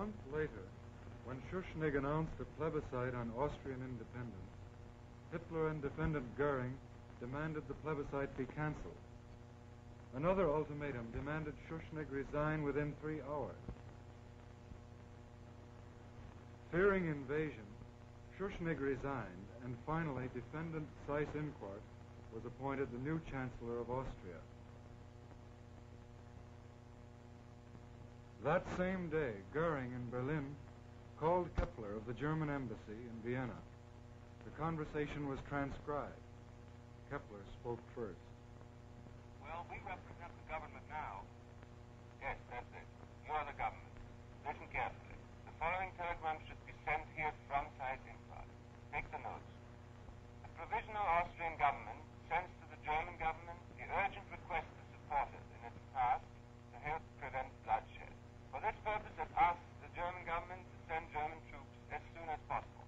month later, when Schuschnigg announced a plebiscite on Austrian independence, Hitler and Defendant Goering demanded the plebiscite be cancelled. Another ultimatum demanded Schuschnigg resign within 3 hours. Fearing invasion, Schuschnigg resigned, and finally Defendant Seyss-Inquart was appointed the new Chancellor of Austria. That same day, Goering in Berlin called Kepler of the German embassy in Vienna. The conversation was transcribed. Kepler spoke first. Well, we represent the government now. Yes, that's it. You are the government. Listen carefully. The following telegram should be sent here from Seyss-Inquart. Take the notes. The provisional Austrian government sends to the German government the urgent request to support it in its task to help prevent bloodshed. For this purpose, it asks the German government to send German troops as soon as possible.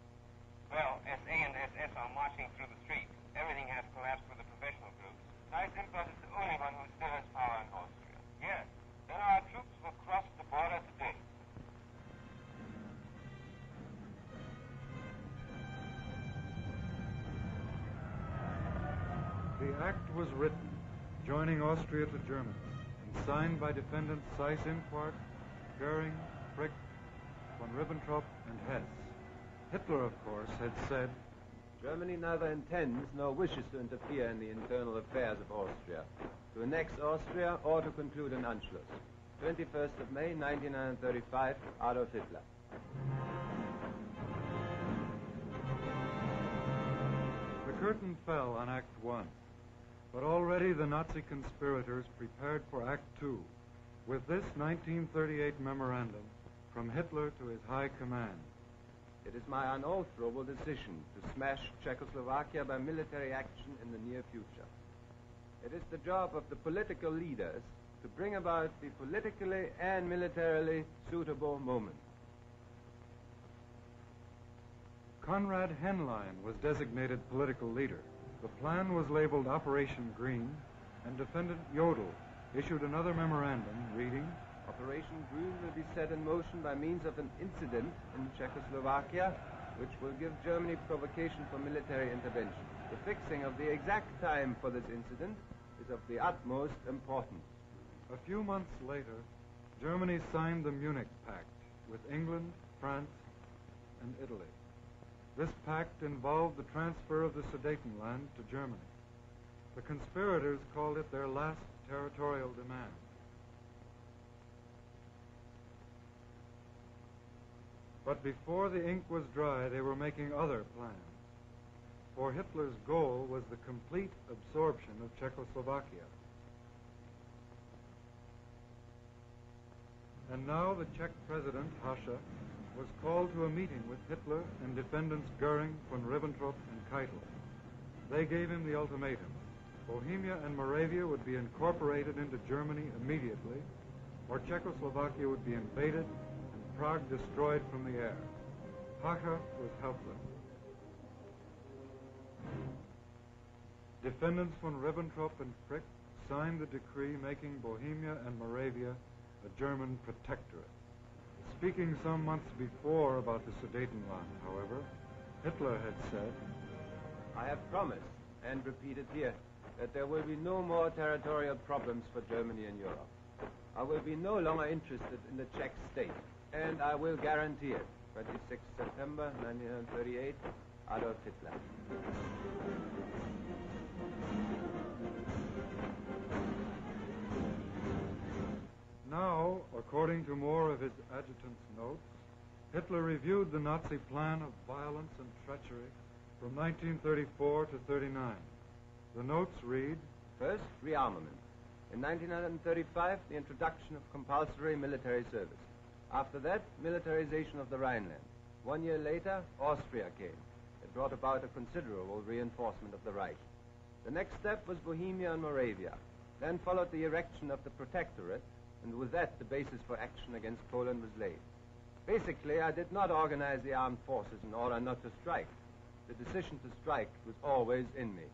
Well, SA and SS are marching through the streets. Everything has collapsed with the professional groups. Seyss-Inquart is the only one who still has power in Austria. Yes. Then our troops will cross the border today. The act was written, joining Austria to Germany, and signed by Defendants Seyss-Inquart, Goering, Frick, von Ribbentrop, and Hess. Hitler, of course, had said, Germany neither intends nor wishes to interfere in the internal affairs of Austria, to annex Austria or to conclude an Anschluss. 21st of May, 1935, Adolf Hitler. The curtain fell on Act 1, but already the Nazi conspirators prepared for Act 2, with this 1938 memorandum from Hitler to his high command. It is my unalterable decision to smash Czechoslovakia by military action in the near future. It is the job of the political leaders to bring about the politically and militarily suitable moment. Konrad Henlein was designated political leader. The plan was labeled Operation Green, and Defendant Jodl issued another memorandum reading, Operation Green will be set in motion by means of an incident in Czechoslovakia, which will give Germany provocation for military intervention. The fixing of the exact time for this incident is of the utmost importance. A few months later, Germany signed the Munich Pact with England, France, and Italy. This pact involved the transfer of the Sudetenland to Germany. The conspirators called it their last territorial demand. But before the ink was dry, they were making other plans. For Hitler's goal was the complete absorption of Czechoslovakia. And now the Czech president, Hacha, was called to a meeting with Hitler and defendants Goering, von Ribbentrop, and Keitel. They gave him the ultimatum. Bohemia and Moravia would be incorporated into Germany immediately, or Czechoslovakia would be invaded and Prague destroyed from the air. Hacha was helpless. Defendants von Ribbentrop and Frick signed the decree making Bohemia and Moravia a German protectorate. Speaking some months before about the Sudetenland, however, Hitler had said, I have promised, and repeated here, that there will be no more territorial problems for Germany in Europe. I will be no longer interested in the Czech state, and I will guarantee it. 26 September 1938, Adolf Hitler. Now, according to more of his adjutant's notes, Hitler reviewed the Nazi plan of violence and treachery from 1934 to 39. The notes read, First, rearmament. In 1935, the introduction of compulsory military service. After that, militarization of the Rhineland. 1 year later, Austria came. It brought about a considerable reinforcement of the Reich. The next step was Bohemia and Moravia. Then followed the erection of the Protectorate, and with that the basis for action against Poland was laid. Basically, I did not organize the armed forces in order not to strike. The decision to strike was always in me.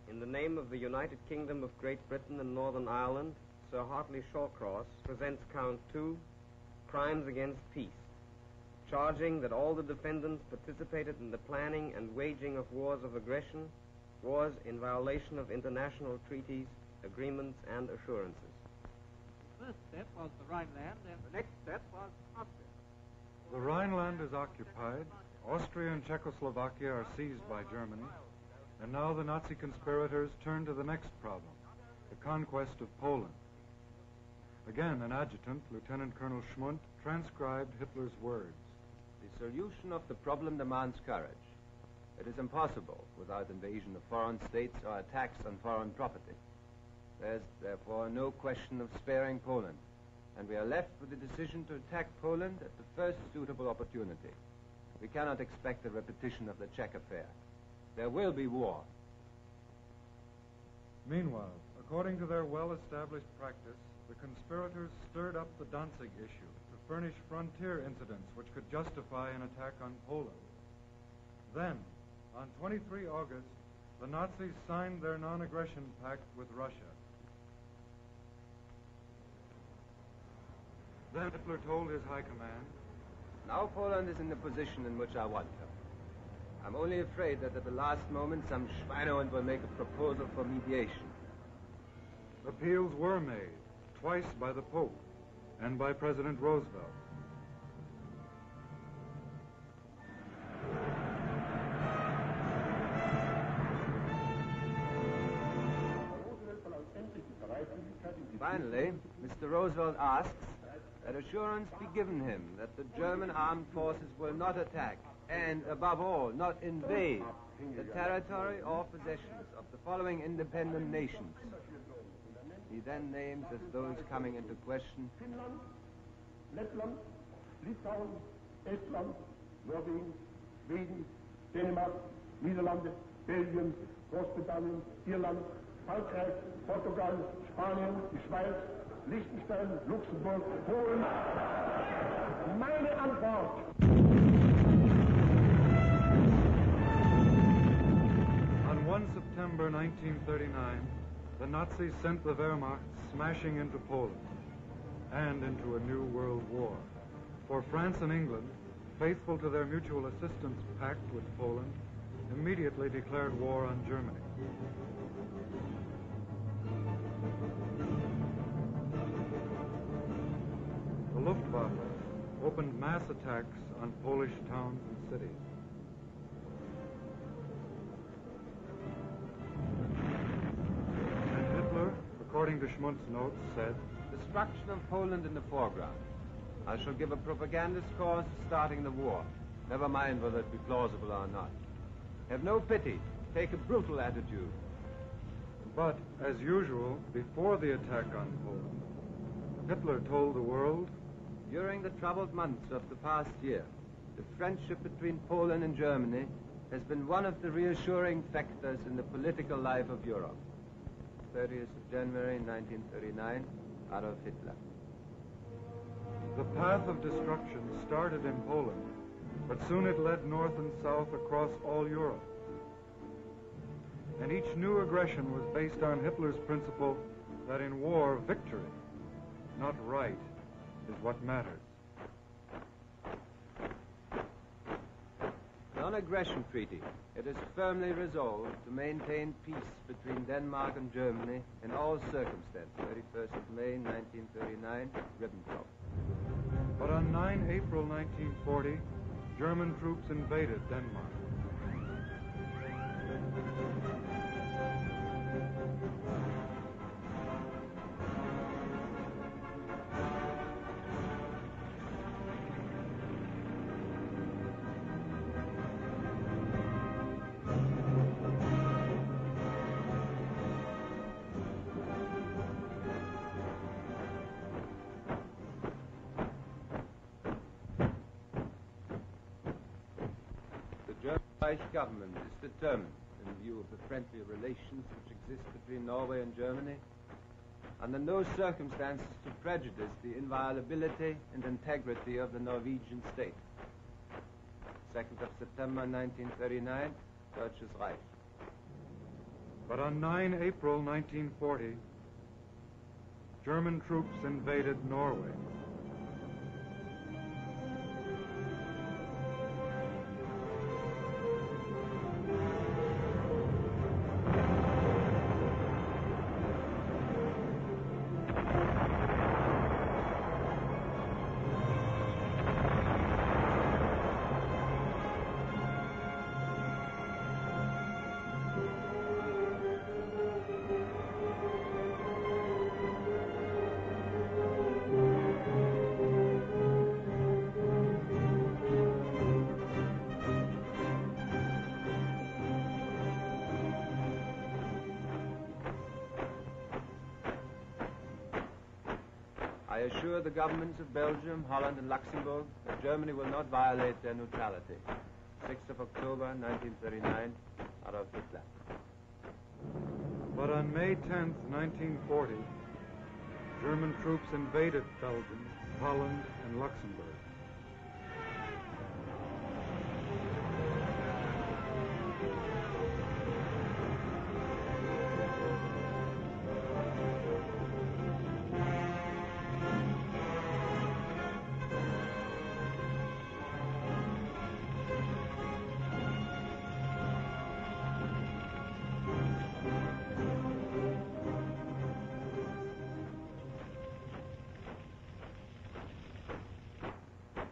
In the name of the United Kingdom of Great Britain and Northern Ireland, Sir Hartley Shawcross, presents Count 2, Crimes Against Peace, charging that all the defendants participated in the planning and waging of wars of aggression, wars in violation of international treaties, agreements, and assurances. The first step was the Rhineland, and the next step was Austria. The Rhineland is occupied, Austria and Czechoslovakia are seized by Germany, and now the Nazi conspirators turn to the next problem, the conquest of Poland. Again, an adjutant, Lieutenant Colonel Schmundt, transcribed Hitler's words. The solution of the problem demands courage. It is impossible without invasion of foreign states or attacks on foreign property. There's therefore no question of sparing Poland, and we are left with the decision to attack Poland at the first suitable opportunity. We cannot expect a repetition of the Czech affair. There will be war. Meanwhile, according to their well-established practice, the conspirators stirred up the Danzig issue to furnish frontier incidents which could justify an attack on Poland. Then, on 23 August, the Nazis signed their non-aggression pact with Russia. Then Hitler told his high command, Now Poland is in the position in which I want her. I'm only afraid that at the last moment some Schweinehund will make a proposal for mediation. Appeals were made, twice by the Pope and by President Roosevelt. Finally, Mr. Roosevelt asks that assurance be given him that the German armed forces will not attack and, above all, not invade the territory or possessions of the following independent nations. He then names as those coming into question Finnland, Lettland, Litauen, Estland, Norway, Sweden, Denmark, Niederlande, Belgien, Großbritannien, Irland, Frankreich, Portugal, Spanien, die Schweiz, Liechtenstein, Luxemburg, Polen. Meine Antwort! On 1 September 1939, the Nazis sent the Wehrmacht smashing into Poland and into a new world war. For France and England, faithful to their mutual assistance pact with Poland, immediately declared war on Germany. The Luftwaffe opened mass attacks on Polish towns and cities. And Hitler, according to Schmundt's notes, said, destruction of Poland in the foreground. I shall give a propagandist cause for starting the war. Never mind whether it be plausible or not. Have no pity. Take a brutal attitude. But, as usual, before the attack on Poland, Hitler told the world, during the troubled months of the past year, the friendship between Poland and Germany has been one of the reassuring factors in the political life of Europe. 30th of January 1939, Adolf Hitler. The path of destruction started in Poland, but soon it led north and south across all Europe. And each new aggression was based on Hitler's principle that in war, victory, not right, is what matters. Non-aggression treaty. It is firmly resolved to maintain peace between Denmark and Germany in all circumstances. 31st of May, 1939, Ribbentrop. But on 9 April 1940, German troops invaded Denmark. The Reich government is determined, in view of the friendly relations which exist between Norway and Germany, under no circumstances to prejudice the inviolability and integrity of the Norwegian state. 2nd of September 1939, Deutsches Reich. But on 9 April 1940, German troops invaded Norway. I assure the governments of Belgium, Holland, and Luxembourg that Germany will not violate their neutrality. 6th of October, 1939, Adolf Hitler. But on May 10th, 1940, German troops invaded Belgium, Holland, and Luxembourg.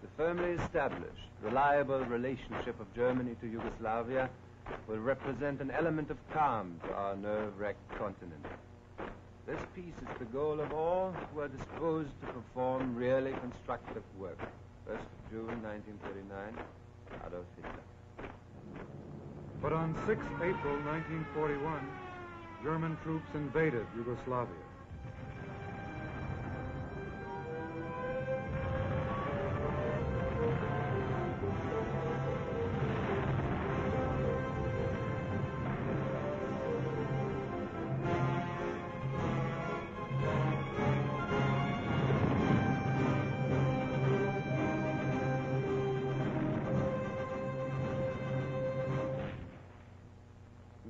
The firmly established, reliable relationship of Germany to Yugoslavia will represent an element of calm to our nerve-wracked continent. This peace is the goal of all who are disposed to perform really constructive work. 1st of June, 1939, Adolf Hitler. But on 6th April 1941, German troops invaded Yugoslavia.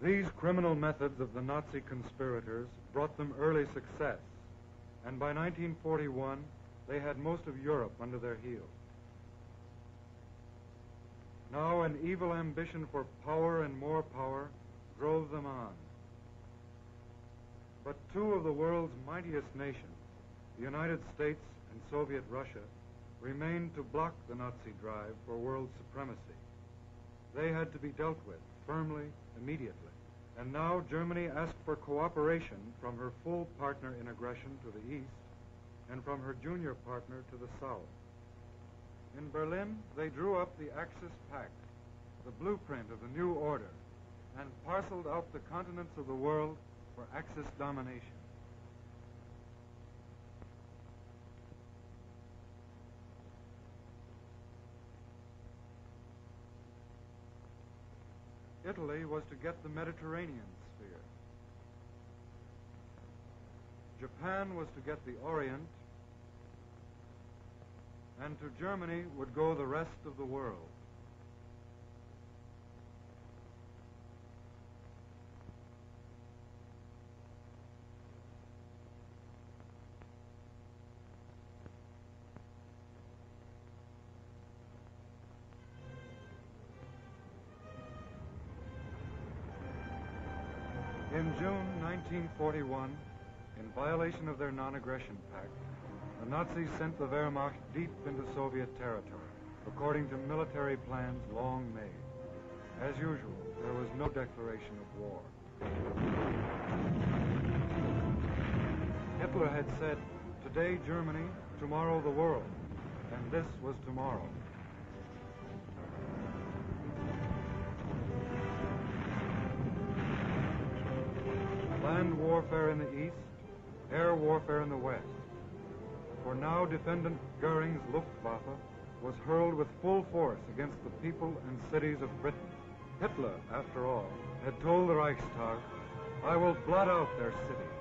These criminal methods of the Nazi conspirators brought them early success, and by 1941, they had most of Europe under their heels. Now an evil ambition for power and more power drove them on. But two of the world's mightiest nations, the United States and Soviet Russia, remained to block the Nazi drive for world supremacy. They had to be dealt with firmly, immediately. And now Germany asked for cooperation from her full partner in aggression to the east and from her junior partner to the south. In Berlin, they drew up the Axis Pact, the blueprint of the new order, and parceled out the continents of the world for Axis domination. Italy was to get the Mediterranean sphere. Japan was to get the Orient, and to Germany would go the rest of the world. In June 1941, in violation of their non-aggression pact, the Nazis sent the Wehrmacht deep into Soviet territory, according to military plans long made. As usual, there was no declaration of war. Hitler had said, "Today Germany, tomorrow the world," and this was tomorrow. Land warfare in the east, air warfare in the west. For now Defendant Goering's Luftwaffe was hurled with full force against the people and cities of Britain. Hitler, after all, had told the Reichstag, "I will blot out their cities."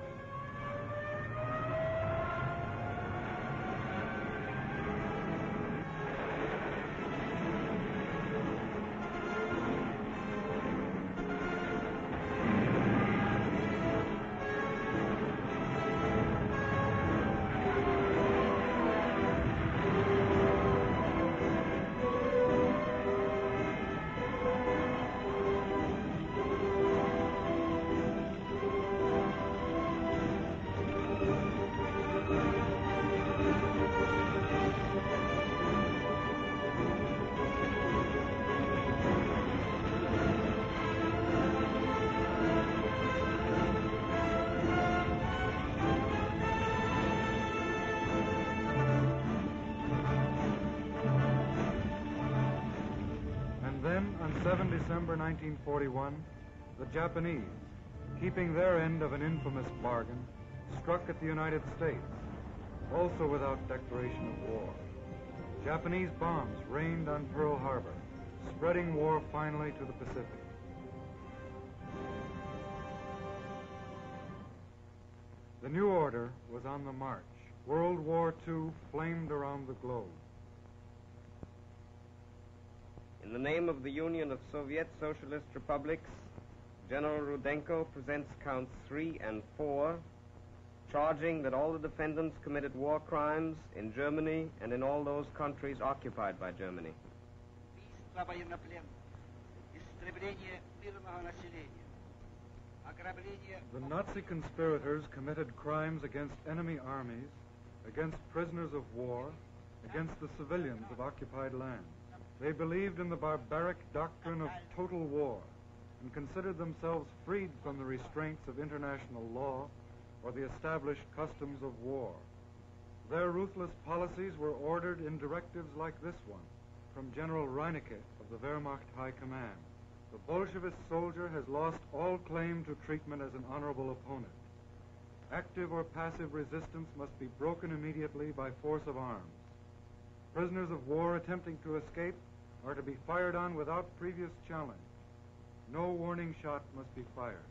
7 December 1941, the Japanese, keeping their end of an infamous bargain, struck at the United States, also without declaration of war. Japanese bombs rained on Pearl Harbor, spreading war finally to the Pacific. The new order was on the march. World War II flamed around the globe. In the name of the Union of Soviet Socialist Republics, General Rudenko presents counts 3 and 4, charging that all the defendants committed war crimes in Germany and in all those countries occupied by Germany. The Nazi conspirators committed crimes against enemy armies, against prisoners of war, against the civilians of occupied land. They believed in the barbaric doctrine of total war and considered themselves freed from the restraints of international law or the established customs of war. Their ruthless policies were ordered in directives like this one from General Reinecke of the Wehrmacht High Command. The Bolshevist soldier has lost all claim to treatment as an honorable opponent. Active or passive resistance must be broken immediately by force of arms. Prisoners of war attempting to escape are to be fired on without previous challenge. No warning shot must be fired.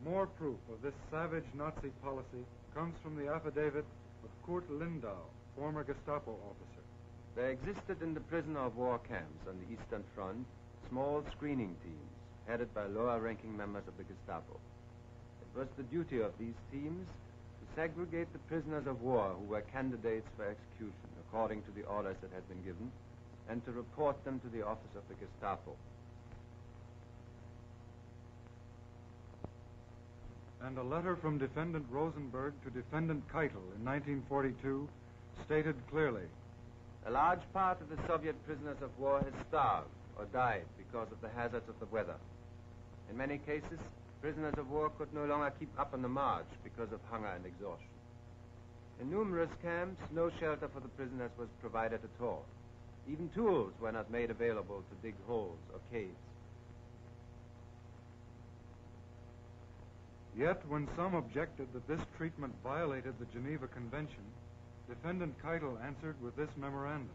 More proof of this savage Nazi policy comes from the affidavit of Kurt Lindau, former Gestapo officer. There existed in the prisoner of war camps on the Eastern Front small screening teams headed by lower-ranking members of the Gestapo. It was the duty of these teams to segregate the prisoners of war who were candidates for execution according to the orders that had been given and to report them to the office of the Gestapo. And a letter from Defendant Rosenberg to Defendant Keitel in 1942 stated clearly, a large part of the Soviet prisoners of war has starved or died because of the hazards of the weather. In many cases, prisoners of war could no longer keep up on the march because of hunger and exhaustion. In numerous camps, no shelter for the prisoners was provided at all. Even tools were not made available to dig holes or caves. Yet, when some objected that this treatment violated the Geneva Convention, Defendant Keitel answered with this memorandum.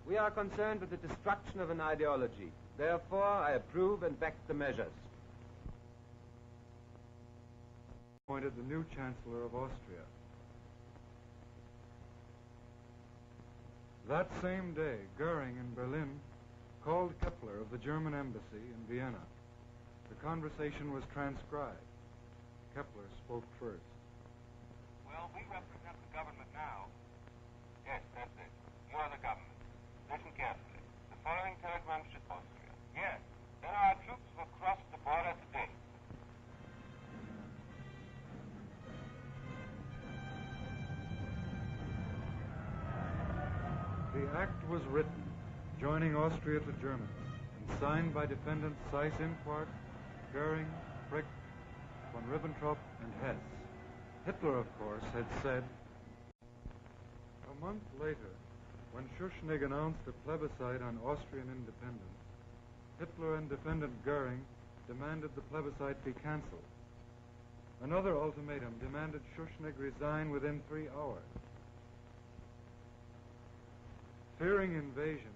We are concerned with the destruction of an ideology. Therefore, I approve and back the measures. Appointed the new Chancellor of Austria. That same day, Goering in Berlin called Kepler of the German embassy in Vienna. The conversation was transcribed. Kepler spoke first. Well, we represent the government now. Yes, that's it. You are the government. Listen carefully. The following telegram should Austria. Yes. Then our troops will cross the border today. The act was written, joining Austria to Germany, and signed by defendants Seyss-Inquart, Goering, Frick, von Ribbentrop, and Hess. Hitler, of course, had said. A month later, when Schuschnigg announced a plebiscite on Austrian independence, Hitler and defendant Goering demanded the plebiscite be canceled. Another ultimatum demanded Schuschnigg resign within 3 hours. Fearing invasion,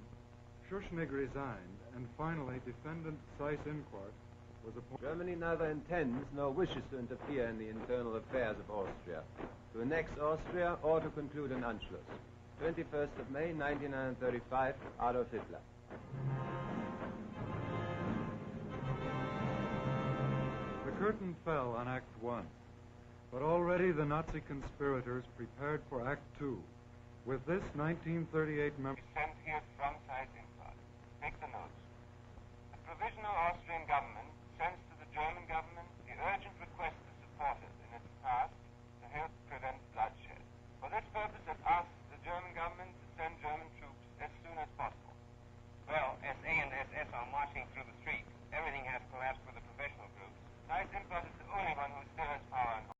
Schuschnigg resigned, and finally defendant Seyss-Inquart was appointed. Germany neither intends nor wishes to interfere in the internal affairs of Austria, to annex Austria or to conclude an Anschluss. 21st of May, 1935, Adolf Hitler. The curtain fell on Act 1, but already the Nazi conspirators prepared for Act 2, with this 1938 member. Sent here from Seyss-Inquart. Take the notes. The provisional Austrian government sends to the German government the urgent request to support it in its task to help prevent bloodshed. For this purpose, it asks the German government to send German troops as soon as possible. Well, SA and SS are marching through the streets.